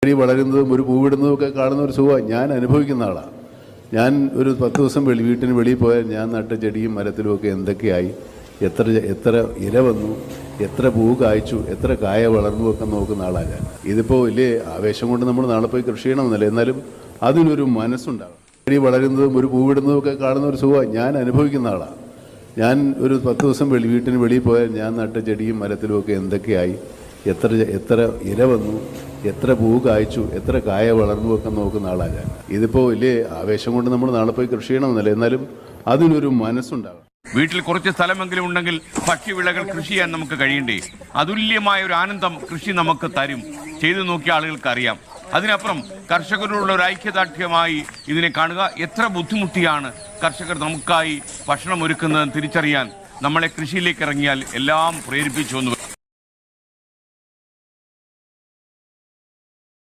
ചെടി വളരുന്നതും ഒരു പൂവിടുന്നതും ഒക്കെ കാണുന്ന ഒരു സുഖമാണ് ഞാൻ അനുഭവിക്കുന്ന ആളാണ്. ഞാൻ ഒരു 10 ദിവസം വീട്ടിന് വെളിയിൽ പോയാൽ ഞാൻ നട്ട ചെടിയും മരത്തിലും ഒക്കെ എന്തൊക്കെയായി, എത്ര ഇല വന്നു, എത്ര പൂ കായ്ച്ചു, എത്ര കായ വളർന്നു ഒക്കെ നോക്കുന്ന ആളാണ് ഞാൻ. ഇതിപ്പോൾ വലിയ ആവേശം കൊണ്ട് നമ്മൾ നാളെ പോയി കൃഷി ചെയ്യണമെന്നല്ല, എന്നാലും അതിനൊരു മനസ്സുണ്ടാകും. ചെടി വളരുന്നതും ഒരു പൂവിടുന്നതും ഒക്കെ കാണുന്ന ഒരു സുഖമാണ് ഞാൻ അനുഭവിക്കുന്ന ആളാണ്. ഞാൻ ഒരു 10 ദിവസം വീട്ടിന് വെളിയിൽ പോയാൽ ഞാൻ നട്ട ചെടിയും മരത്തിലും ഒക്കെ എന്തൊക്കെയായി, എത്ര ഇല വന്നു, എത്ര പൂ കായ്ച്ചു, എത്ര കായ വളർന്നു ഒക്കെ നോക്കുന്ന ആളാണ് ഞാൻ. ഇതിപ്പോൾ വലിയ ആവേശം കൊണ്ട് നമ്മൾ നാളെ പോയി കൃഷി ചെയ്യണമെന്നല്ല, എന്നാലും അതിനൊരു മനസ്സുണ്ടാകും. വീട്ടിൽ കുറച്ച് സ്ഥലമെങ്കിലും ഉണ്ടെങ്കിൽ ഭക്ഷ്യവിളകൾ കൃഷി ചെയ്യാൻ നമുക്ക് കഴിയണ്ടേ? അതുല്യമായ ഒരു ആനന്ദം കൃഷി നമുക്ക് തരും. ചെയ്തു നോക്കിയ ആളുകൾക്ക് അറിയാം. അതിനപ്പുറം കർഷകരോടുള്ള ഒരു ഐക്യദാർഢ്യമായി ഇതിനെ കാണുക. എത്ര ബുദ്ധിമുട്ടിയാണ് കർഷകർ നമുക്കായി ഭക്ഷണം ഒരുക്കുന്നതെന്ന് തിരിച്ചറിയാൻ നമ്മളെ കൃഷിയിലേക്ക് ഇറങ്ങിയാൽ എല്ലാം പ്രേരിപ്പിച്ചു.